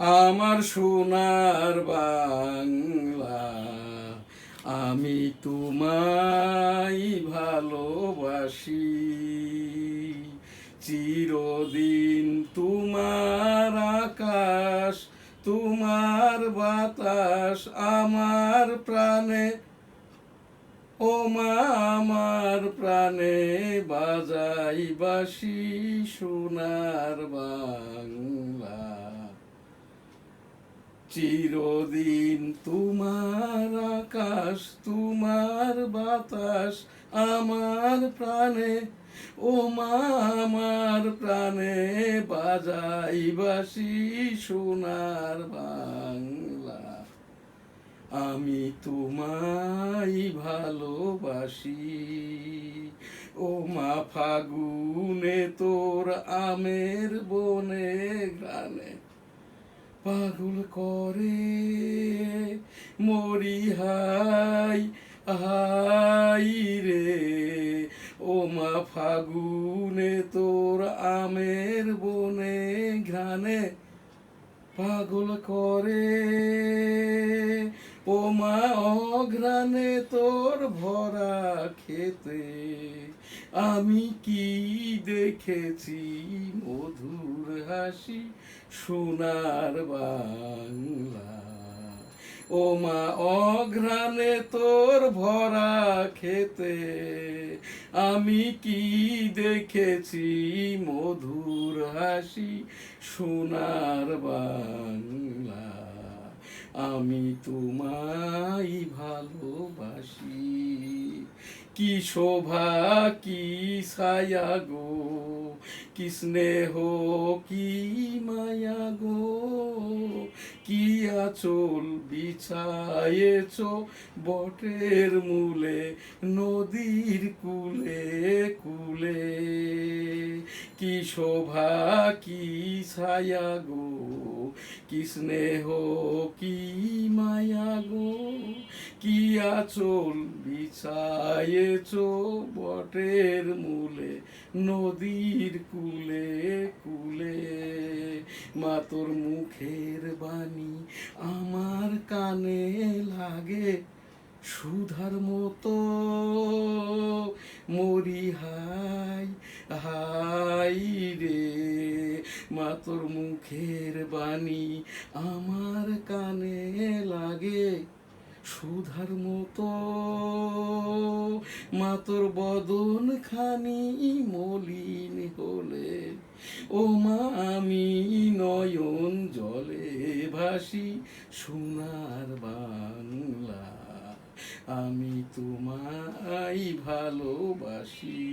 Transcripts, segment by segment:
আমার সোনার বাংলা, আমি তোমায় ভালোবাসি। চিরদিন তোমার আকাশ, তোমার বাতাস আমার প্রাণে, ও মা আমার প্রাণে বাজাই বাঁশি সোনার বাংলা। চিরদিন তোমার আকাশ, তোমার বাতাস আমার প্রাণে, ও মা আমার প্রাণে বাজাই বাঁশি সোনার বাংলা। আমি তোমায় ভালোবাসি। ও মা ফাগুনে তোর আমের বনে গানে পাগল করে মরি হাই হাই রে। ও মা ফাগুনে তোর আমের বনে ঘ্রাণে পাগল করে, ও মা অঘ্রাণে তোর ভরা খেতে আমি কি দেখেছি মধুর হাসি সোনার বাংলা। ও মা অঘ্রাণে তোর ভরা খেতে আমি কি দেখেছি মধুর হাসি সোনার বাংলা। আমি তোমায় ভালোবাসি। কি শোভা কি ছায়া গো, কি স্নেহ কি মায়া গো, কি আঁচল বিছায়েছ বটের মূলে নদীর কূলে কূলে। কি শোভা কি ছায়া গো, কি স্নেহ কি মায়া গো, কি আঁচল বিছায়েছ বটের মূলে নদীর কূলে কূলে। মা তোর মুখের বাণী আমার কানে লাগে সুধার মতো, মরি হাই হাই রে। মা তোর মুখের বাণী আমার কানে লাগে সুধার মতো, মা তোর বদন খানি মলিন হলে, ও মা আমি নয়ন জলে ভাসি সোনার বাংলা। আমি তোমায় ভালোবাসি।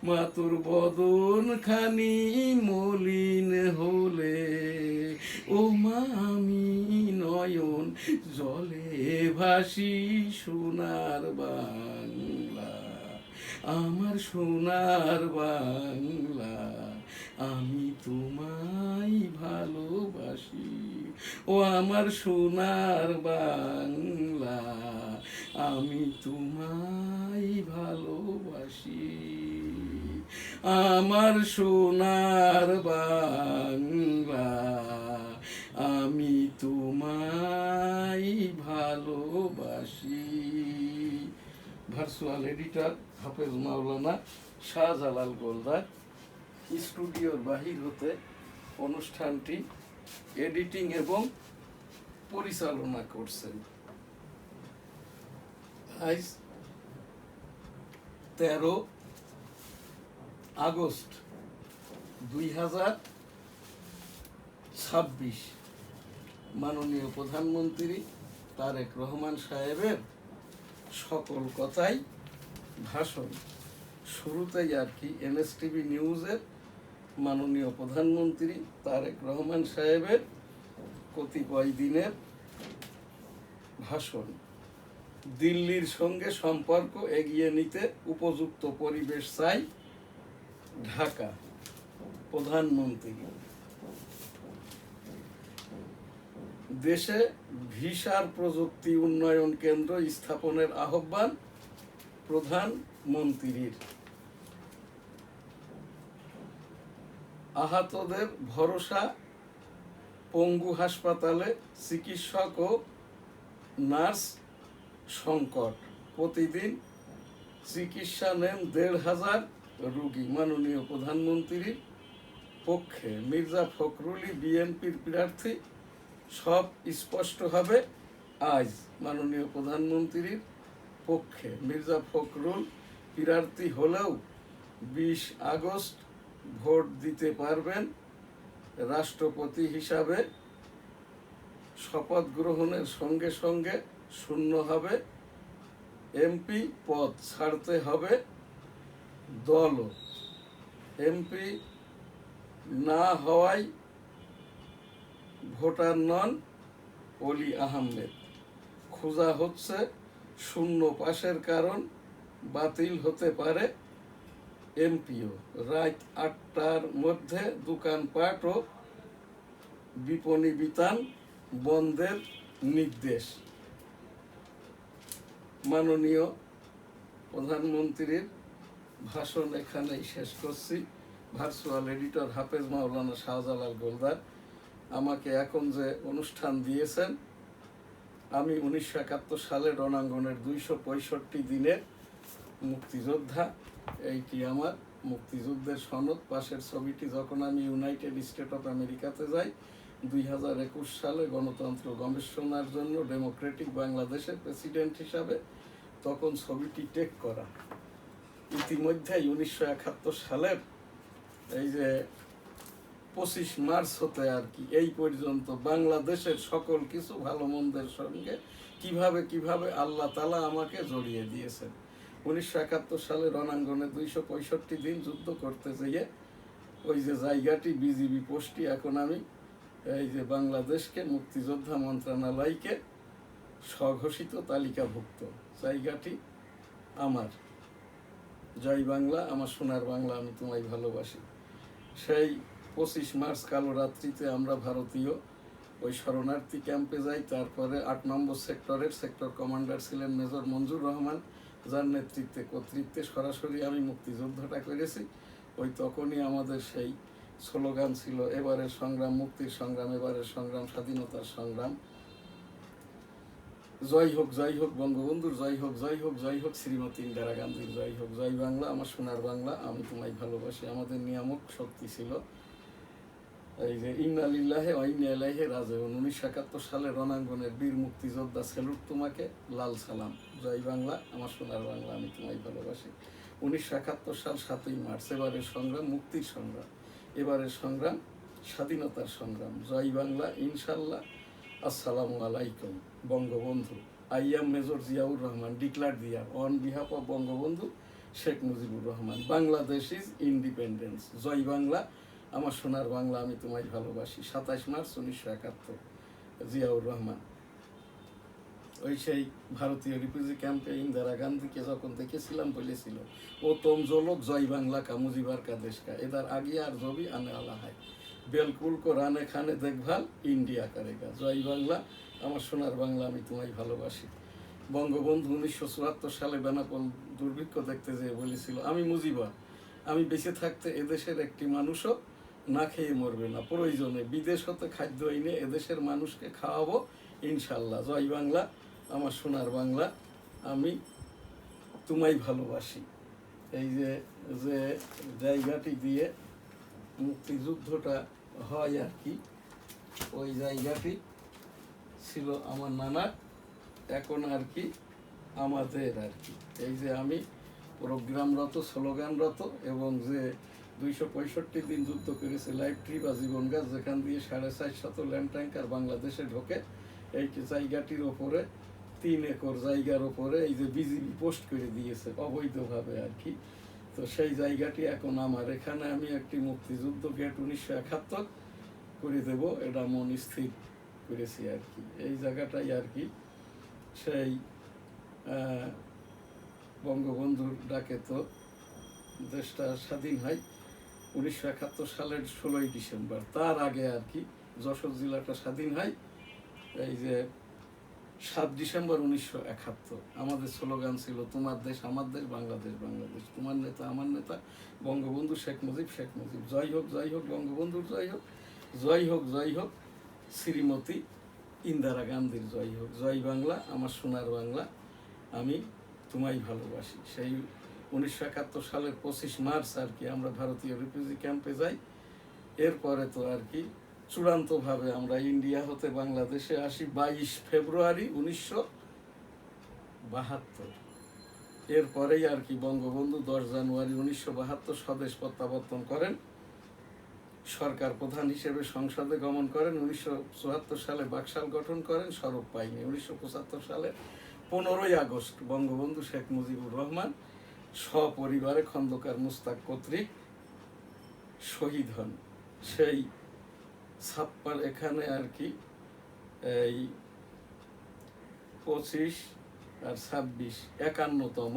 মা তোর বদন খানি মলিন হলে, ও মা আমি নয়ন জলে ভাসি সোনার বাংলা। আমার সোনার বাংলা, আমি তোমায় ভালোবাসি। ও আমার সোনার বাংলা, আমি তোমায় ভালোবাসি। আমার সোনার বাংলা, আমি তোমায় ভালোবাসি। ভার্চুয়াল এডিটর হাফেজ মাওলানা শাহজালাল গোলদার। স্টুডিওর বাহির হতে অনুষ্ঠানটি এডিটিং এবং পরিচালনা করছেন। আজ 13 আগস্ট 2026 মাননীয় প্রধানমন্ত্রী তারেক রহমান সাহেবের সকল কথাই ভাষণ। শুরুতেই আর কি NSTV নিউজের মাননীয় প্রধানমন্ত্রী তারেক রহমান সাহেবের কতিপয় দিনের ভাষণ। দিল্লির সঙ্গে সম্পর্ক এগিয়ে নিতে উপযুক্ত পরিবেশ চাই ঢাকা। প্রধানমন্ত্রী দেশে ভিসার প্রযুক্তি উন্নয়ন কেন্দ্র স্থাপনের আহ্বান প্রধানমন্ত্রীর। আহতদের ভরসা পঙ্গু হাসপাতালে চিকিৎসক ও নার্স সংকট, প্রতিদিন চিকিৎসা নেন ১৫০০ রোগী। মাননীয় প্রধানমন্ত্রীর পক্ষে মির্জা ফখরুলই বিএনপির প্রার্থী, সব স্পষ্ট হবে আজ। মাননীয় প্রধানমন্ত্রীর পক্ষে মির্জা ফখরুল প্রার্থী হলেও ২০ আগস্ট ভোট দিতে পারবেন। রাষ্ট্রপতি হিসাবে শপথ গ্রহণের সঙ্গে সঙ্গে শূন্য হবে এমপি পদ, ছাড়তে হবে দলও। এমপি না হওয়ায় ভোটার নন অলি আহমেদ। খোঁজা হচ্ছে শূন্য পাশের কারণ, বাতিল হতে পারে এমপিও। রাত ৮টার মধ্যে দোকানপাট ও বিপণী বিতান বন্ধের নির্দেশ। মাননীয় প্রধানমন্ত্রীর ভাষণ এখানেই শেষ করছি। ভার্চুয়াল এডিটর হাফেজ মাওলানা শাহজালাল গোলদার আমাকে এখন যে অনুষ্ঠান দিয়েছেন, আমি ১৯৭১ সালে রণাঙ্গনের ২৬৫ দিনের মুক্তিযোদ্ধা। এইটি আমার মুক্তিযুদ্ধের সনদ। পাশের ছবিটি যখন আমি ইউনাইটেড স্টেট অফ আমেরিকাতে যাই ২০২১ সালে গণতন্ত্র গবেষণার জন্য ডেমোক্রেটিক বাংলাদেশের প্রেসিডেন্ট হিসাবে, তখন ছবিটি টেক করা। ইতিমধ্যেই ১৯৭১ সালের এই যে ২৫ মার্চ হতে আর কি এই পর্যন্ত বাংলাদেশের সকল কিছু ভালো মন্দের সঙ্গে কিভাবে আল্লাহ তাআলা আমাকে জড়িয়ে দিয়েছেন। ১৯৭১ সালে রণাঙ্গনে ২৬৫ দিন যুদ্ধ করতে যেয়ে ওই যে জায়গাটি বিজিবি পোস্টটি এখন আমি এই যে বাংলাদেশকে মুক্তিযোদ্ধা মন্ত্রণালয়কে স্বঘোষিত তালিকাভুক্ত জায়গাটি আমার। জয় বাংলা, আমার সোনার বাংলা, আমি তোমায় ভালোবাসি। সেই ২৫ মার্চ কালো রাত্রিতে আমরা ভারতীয় ওই শরণার্থী ক্যাম্পে যাই। তারপরে ৮ নম্বর সেক্টরের সেক্টর কমান্ডার ছিলেন মেজর মঞ্জুর রহমান, যার কর্তৃত্বে সরাসরি আমি মুক্তিযুদ্ধটা করেছি। ওই তখনই আমাদের সেই স্লোগান ছিল, এবারের সংগ্রাম মুক্তির সংগ্রাম, এবারের সংগ্রাম স্বাধীনতার সংগ্রাম। জয় হোক বঙ্গবন্ধুর, জয় হোক জয় হোক শ্রীমতী ইন্দিরা গান্ধীর, জয় হোক। জয় বাংলা, আমার সোনার বাংলা, আমি তোমায় ভালোবাসি। আমাদের নিয়ামক শক্তি ছিল এই যে ইন্না লিল্লাহি ওয়া ইন্না ইলাইহি রাজিউন। ১৯৭১ সালে রণাঙ্গনের বীর মুক্তিযোদ্ধা, স্যালুট তোমাকে, লাল সালাম। জয় বাংলা, আমার সোনার বাংলা, আমি তোমায় ভালোবাসি। ১৯৭১ সাল ৭ই মার্চ, এবারের সংগ্রাম মুক্তির সংগ্রাম, এবারের সংগ্রাম স্বাধীনতার সংগ্রাম। জয় বাংলা, ইনশাল্লাহ। আসসালামু আলাইকুম। Bangabandhu, I am Major Ziaur Rahman, declare there on behalf of Bangabandhu Sheikh Mujibur Rahman, Bangladesh is independence. জয় বাংলা, আমার সোনার বাংলা, আমি তোমায় ভালোবাসি। ২৭ মার্চ ১৯৭১, জিয়াউর রহমান। ওই সেই ভারতীয় রিফিউজি ক্যাম্পে ইন্দিরা গান্ধীকে যখন দেখেছিলাম বলেছিল, ও তোম জোলোক জয় বাংলা কা মুজিবার কা দেশ কা, এদার আগে আর জবি আনে আলা হয়, বেলকুল কো রানে খানে দেখভাল ইন্ডিয়া কারেগা। জয় বাংলা, আমার সোনার বাংলা, আমি তোমায় ভালোবাসি। বঙ্গবন্ধু ১৯৭৪ সালে বেনাপোল দুর্ভিক্ষ দেখতে যেয়ে বলেছিল, আমি মুজিবা, আমি বেঁচে থাকতে এদেশের একটি মানুষও না খেয়ে মরবে না, প্রয়োজনে বিদেশ হতে খাদ্য এনে এদেশের মানুষকে খাওয়াবো ইনশাল্লাহ। জয় বাংলা, আমার সোনার বাংলা, আমি তোমায় ভালোবাসি। এই যে যে জায়গাটি দিয়ে মুক্তিযুদ্ধটা হয় আর কি, ওই জায়গাটি ছিল আমার নানার, এখন আর কি আমাদের আর কি। এই যে আমি প্রোগ্রামরত, স্লোগানরত, এবং যে ২৬৫ দিন যুদ্ধ করেছে লাইফ ট্রি বা জীবন গাছ, যেখান দিয়ে ৪৫০ ল্যান্ড ট্যাঙ্কার বাংলাদেশে ঢোকে, এই জায়গাটির ওপরে ৩ একর জায়গার ওপরে এই যে বিজিবি পোস্ট করে দিয়েছে অবৈধভাবে আর কি। তো সেই জায়গাটি এখন আমার। এখানে আমি একটি মুক্তিযুদ্ধ গেট ১৯৭১ করে দেব, এটা মন স্থির করেছি আর কি। এই জায়গাটাই আর কি সেই বঙ্গবন্ধুর ডাকে তো দেশটা স্বাধীন হয় ১৯৭১ সালের ১৬ই ডিসেম্বর। তার আগে আর কি যশোর জেলাটা স্বাধীন হয় এই যে ৭ ডিসেম্বর ১৯৭১। আমাদের স্লোগান ছিল, তোমার দেশ আমার দেশ, বাংলাদেশ বাংলাদেশ, তোমার নেতা আমার নেতা, বঙ্গবন্ধু শেখ মুজিব শেখ মুজিব। জয় হোক বঙ্গবন্ধুর, জয় হোক শ্রীমতী ইন্দিরা গান্ধীর জয় হোক। জয় বাংলা, আমার সোনার বাংলা, আমি তোমায় ভালোবাসি। সেই 1971 সালের 25 মার্চ আর কি আমরা ভারতীয় রিফিউজি ক্যাম্পে যাই। এরপরে তো আর কি চূড়ান্তভাবে আমরা ইন্ডিয়া হতে বাংলাদেশে আসি 22 ফেব্রুয়ারি 1972। এরপরেই আর কি বঙ্গবন্ধু 10 জানুয়ারি 1972 স্বদেশ প্রত্যাবর্তন করেন, সরকার প্রধান হিসেবে সংসদে গমন করেন। 1974 সালে বাকশাল গঠন করেন, স্বরূপ পায়নি। 1975 সালে 15ই আগস্ট বঙ্গবন্ধু শেখ মুজিবুর রহমান সপরিবারে খন্দকার মুস্তাক কর্তৃক শহীদ হন। সেই ছাপ্পার এখানে আর কি এই 25 আর 26 52তম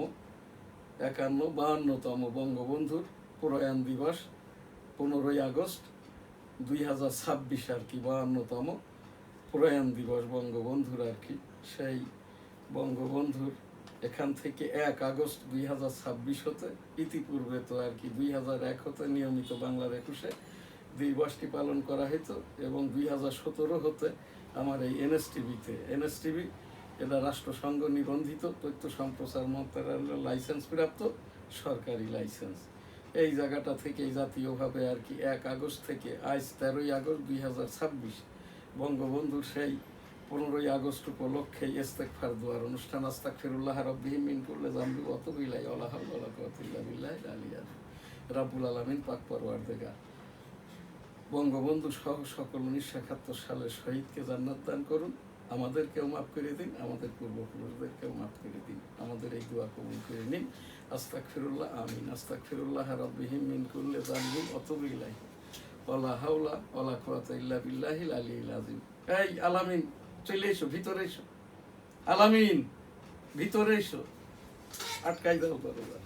বঙ্গবন্ধুর প্রয়াণ দিবস 15ই আগস্ট 2026 আর কি 52তম প্রয়াণ দিবস বঙ্গবন্ধুর আর কি। সেই বঙ্গবন্ধুর এখান থেকে 1 আগস্ট 2026 হতে, ইতিপূর্বে তো আর কি 2001 হতে নিয়মিত বাংলার 21-এ দিবসটি পালন করা হতো, এবং 2017 হতে আমার এই এনএসটিভি এটা রাষ্ট্রসংঘ নিবন্ধিত তথ্য সম্প্রচার মন্ত্রণালয়ের লাইসেন্স প্রাপ্ত সরকারি লাইসেন্স। এই জায়গাটা থেকে জাতীয়ভাবে আর কি 1 আগস্ট থেকে আজ 13ই আগস্ট 2026 বঙ্গবন্ধুর সেই 15ই আগস্ট উপলক্ষে ইস্তেগফার দোয়ার অনুষ্ঠান আস্তাগফিরুল্লাহ রাব্বিহি মিন কুল্লি যামবি ওয়া আতুবু ইলাইহি ওয়া লা হাওলা ওয়া লা কুওয়াতা ইল্লা বিল্লাহিল আলিয়্যিল আযীম। রাব্বুল আলামিন পাক পরওয়ারদিগার বঙ্গবন্ধু সহ সকল 1971 সালের শহীদকে জান্নাত দান করুন, আমাদেরকেও মাফ করে দিন, আমাদের পূর্বপুরুষদেরকেও মাফ করে দিন। আমাদের এই দোয়া কবুল করে নিন। আস্তাগফিরুল্লাহ, আমিন। আস্তাগফিরুল্লাহ রাব্বিহি মিন কুল্লি যামবি ওয়া আতুবু ইলাইহি ওয়া লা হাওলা ওয়া লা কুওয়াতা ইল্লা বিল্লাহিল আলিয়্যিল আযীম। এই আলামিন, চলে এসো, ভিতরে এসো। আলামিন, ভিতরে এসো, আটকাই দাও দরজা।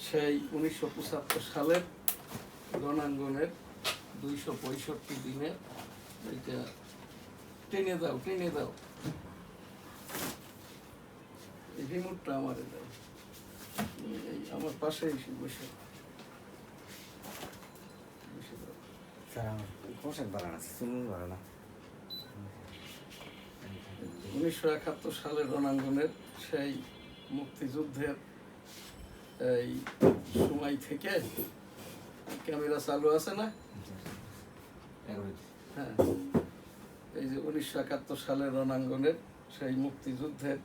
সেই 1975 সালের রণাঙ্গনের 265 দিনের এটা টেনে দাও এই রিমোটটা আমারে দাও। এই আমার পাশে এসে বসে দাও। স্যার আমার পোশাক বানানো আছে, চুল বানানো। 1971 সালের রণাঙ্গনের সেই মুক্তিযুদ্ধের এই সময় থেকে ক্যামেরা চালু আছে না? হ্যাঁ, এই যে 1971 সালের রণাঙ্গনের সেই মুক্তিযুদ্ধের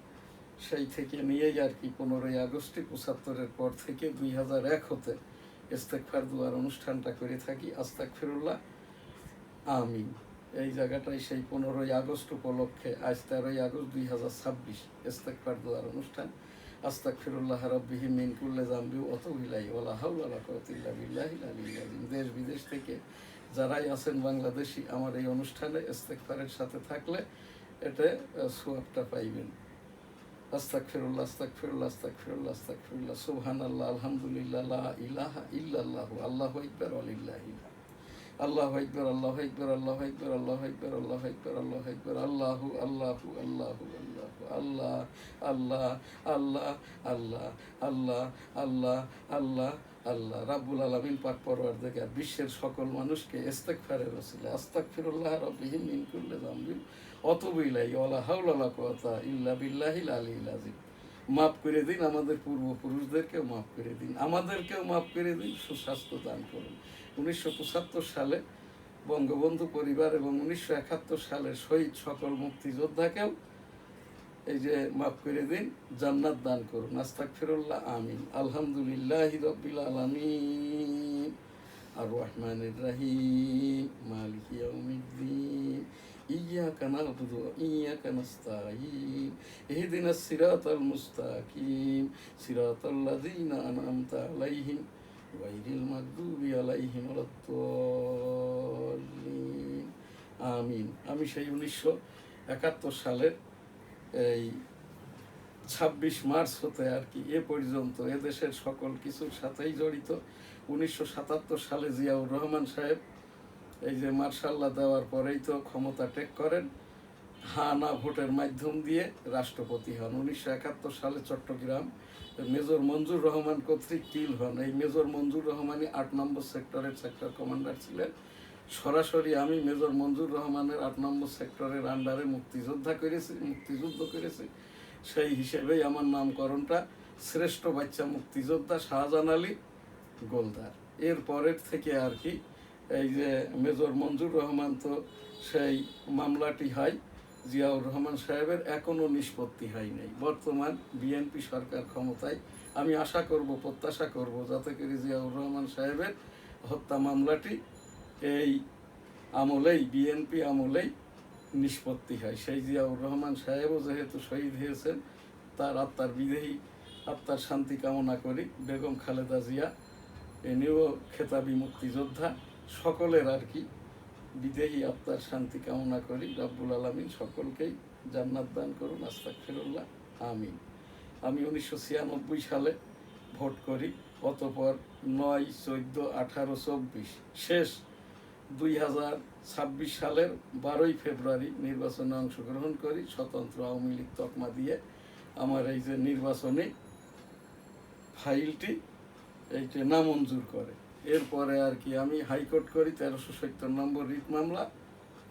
সেই থেকে নিয়েই আর কি 15ই আগস্টে 75-এর পর থেকে 2001 হতে ইস্তেগফার দোয়ার অনুষ্ঠানটা করে থাকি। আস্তাগফিরুল্লাহ, আমিন। এই জায়গাটাই সেই 15ই আগস্ট উপলক্ষে আজ 13ই আগস্ট 2026 ইস্তেগফার দোয়ার অনুষ্ঠান আস্তাগফিরুল্লাহ রাব্বিহি মিন কুল্লি যামবি ওয়া আতুবু ইলাইহি ওয়া লা হাওলা ওয়া লা কুওয়াতা ইল্লা বিল্লাহিল আলিয়্যিল আযীম। দেশ বিদেশ থেকে যারাই আছেন বাংলাদেশি আমার এই অনুষ্ঠানে ইস্তেগফারের সাথে থাকলে এটা সওয়াবটা পাইবেন। আস্তাগফিরুল্লাহ, আস্তাগফিরুল্লাহ, আস্তাগফিরুল্লাহ, আস্তাগফিরুল্লাহ, সুবহানাল্লাহ, আলহামদুলিল্লাহ, লা ইলাহা ইল্লাল্লাহু, আল্লাহু আকবার, ওয়ালিল্লাহিল আল্লাহু আকবার, আল্লাহু আকবার, আল্লাহু আকবার, আল্লাহু আকবার, আল্লাহু আকবার, আল্লাহু আকবার, আল্লাহু আল্লাহু আল্লাহু আল্লাহ, আল্লাহ আল্লাহ আল্লাহ আল্লাহ আল্লাহ আল্লাহ আল্লাহ। রাব্বুল আলামিন পাক পরওয়ারদিগার বিশ্বের সকল মানুষকে ইস্তেগফারের ওসিলা আস্তাগফিরুল্লাহ রাব্বিহি মিন কুল্লি যামবি ওয়া আতুবু ইলাইহি ওয়া লা হাওলা ওয়া লা কুওয়াতা ইল্লা বিল্লাহিল আলিয়্যিল আযীম। মাফ করে দিন, আমাদের পূর্বপুরুষদেরকেও মাফ করে দিন, আমাদেরকেও মাফ করে দিন, সুস্বাস্থ্য দান করুন। 1975 সালে বঙ্গবন্ধু পরিবার এবং 1971 সালের শহীদ সকল মুক্তিযোদ্ধাকেও এই যে মাফ করে দিন, জান্নাত দান করুন। আস্তাগফিরুল্লাহ, আমিন। আলহামদুলিল্লাহি রাব্বিল আলামিন আর রহমানির রহিম মালিকি ইয়াউমিদ্দিন ইয়্যাকা না'বুদু ওয়া ইয়্যাকা নাস্তাঈন ইহদিনাস সিরাতাল মুস্তাকিম সিরাতাল লাযীনা আন'আমতা আলাইহিম গায়রিল মাগদুবি আলাইহিম ওয়ালাদ-দাল্লিন। আমিন। আমি সেই 1971 সালের এই 26 মার্চ হতে আর কি এ পর্যন্ত এদেশের সকল কিছুর সাথেই জড়িত। 1977 সালে জিয়াউর রহমান সাহেব এই যে মার্শাল্লাহ দেওয়ার পরেই তো ক্ষমতা টেক করেন, হ্যাঁ না ভোটের মাধ্যম দিয়ে রাষ্ট্রপতি হন। 1971 সালে চট্টগ্রাম মেজর মঞ্জুর রহমান কর্তৃক কিল হন। এই মেজর মঞ্জুর রহমানই 8 নম্বর সেক্টরের সেক্টর কমান্ডার ছিলেন। সরাসরি আমি মেজর মঞ্জুর রহমানের 8 নম্বর সেক্টরের আন্ডারে মুক্তিযুদ্ধ করেছি। সেই হিসেবেই আমার নামকরণটা শ্রেষ্ঠ বাচ্চা মুক্তিযোদ্ধা শাহজাহান আলী গোলদার। এর পরের থেকে আর কি এই যে মেজর মঞ্জুর রহমান, তো সেই মামলাটি হয় জিয়াউর রহমান সাহেবের, এখনও নিষ্পত্তি হয় নাই। বর্তমান বিএনপি সরকার ক্ষমতায়, আমি আশা করব, প্রত্যাশা করব যাতে করে জিয়াউর রহমান সাহেবের হত্যা মামলাটি এই আমলেই, বিএনপি আমলেই নিষ্পত্তি হয়। সেই জিয়াউর রহমান সাহেবও যেহেতু শহীদ হয়েছেন, তার আত্মার বিদেহী আত্মার শান্তি কামনা করি। বেগম খালেদা জিয়া এনেও খেতাবি মুক্তিযোদ্ধা, সকলের আর কি বিদেহী আত্মার শান্তি কামনা করি। রব্বুল আলামিন সকলকেই জান্নাত দান করুন, আস্তাগফিরুল্লাহ, আমিন। আমি 1996 সালে ভোট করি, অতঃপর 9, 14, 18, 24 শেষ 2026 সালের 12 ফেব্রুয়ারি নির্বাচনে অংশগ্রহণ করি। স্বতন্ত্র আওয়ামী লীগ তকমা দিয়ে আমার এই যে নির্বাচনী ফাইলটি এইটা নামঞ্জুর করে। এরপরে আর কি আমি হাইকোর্ট করি, 1370 নম্বর রিট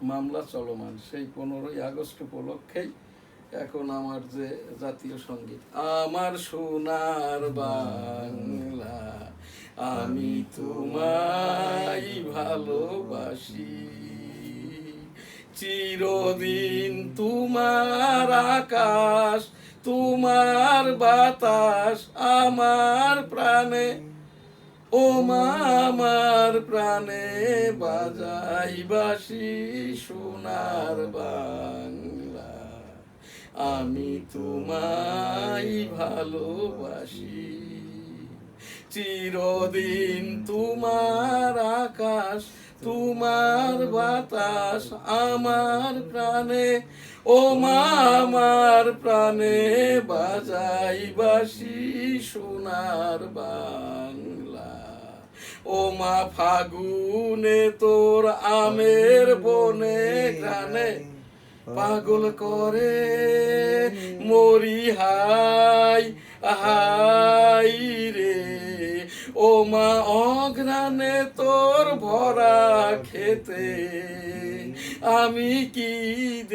মামলা চলমান। সেই 15ই আগস্ট উপলক্ষেই এখন আমার যে জাতীয় সঙ্গীত, আমার সোনার বাংলা আমি তোমায় ভালোবাসি, চিরদিন তোমার আকাশ তোমার বাতাস আমার প্রাণে, ও মা আমার প্রাণে বাজাই বাঁশি সোনার বাংলা আমি তোমায় ভালোবাসি, চিরদিন তোমার আকাশ তোমার বাতাস আমার প্রাণে, ও মা আমার প্রাণে বাজাই বাঁশি সোনার বাংলা, ও মা ফাগুনে তোর আমের বনে গানে পাগল করে মরি হাই হাই রে, ও মা অঘ্রাণে তোর ভরা খেতে আমি কি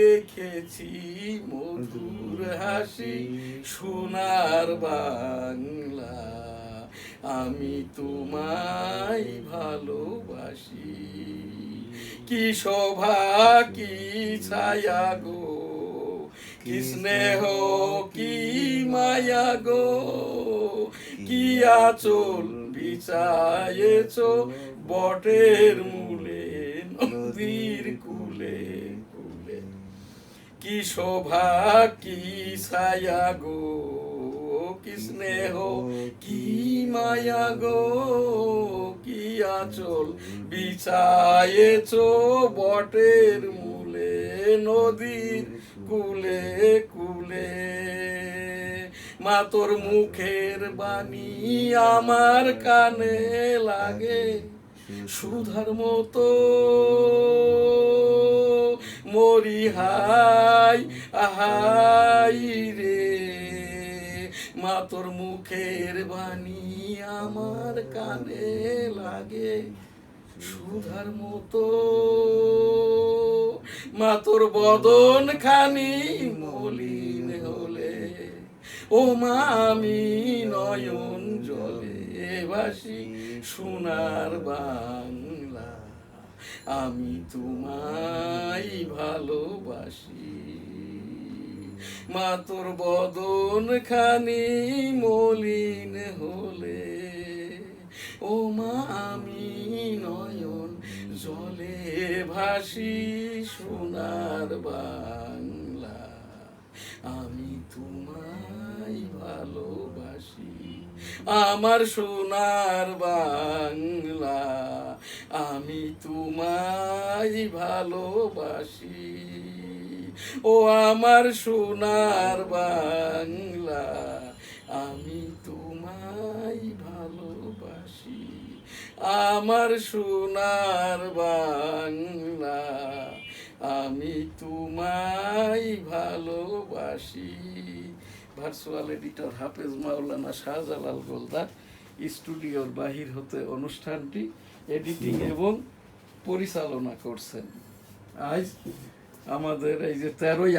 দেখেছি মধুর হাসি সোনার বাংলা আমি তোমায় ভালোবাসি, কি শোভা কি ছায়া গো, কি স্নেহ কি মায়া গো, কি আঁচল বিছায়েছ বটের মূলে নদীর কূলে কূলে, কি শোভা কি ছায়া গো, কি স্নেহ কি মায়া গো, কি আঁচল বিছায়েছ বটের মূলে নদীর কূলে কূলে, মা তোর মুখের বাণী আমার কানে লাগে সুধার মতো মরি হাই আহাই রে, মা তোর মুখের বাণী আমার কানে লাগে সুধার মতো, মা তোর বদন খানি মলিন হলে, ও মা আমি নয়ন জলে ভাসি সোনার বাংলা আমি তোমায় ভালোবাসি, মা তোর বদন খানি মলিন হলে, ও মা আমি নয়ন জলে ভাসি সোনার বাংলা আমি তোমায় ভালোবাসি, আমার সোনার বাংলা আমি তোমায় ভালোবাসি, ও আমার সোনার বাংলা আমি তোমায় ভালোবাসি, আমার সোনার বাংলা আমি তোমায় ভালোবাসি। ভার্চুয়াল এডিটর হাফেজ মাওলানা শাহজালাল গোলদার, স্টুডিওর বাহির হতে অনুষ্ঠানটি এডিটিং এবং পরিচালনা করছেন। আজ আমাদের এই যে 13ই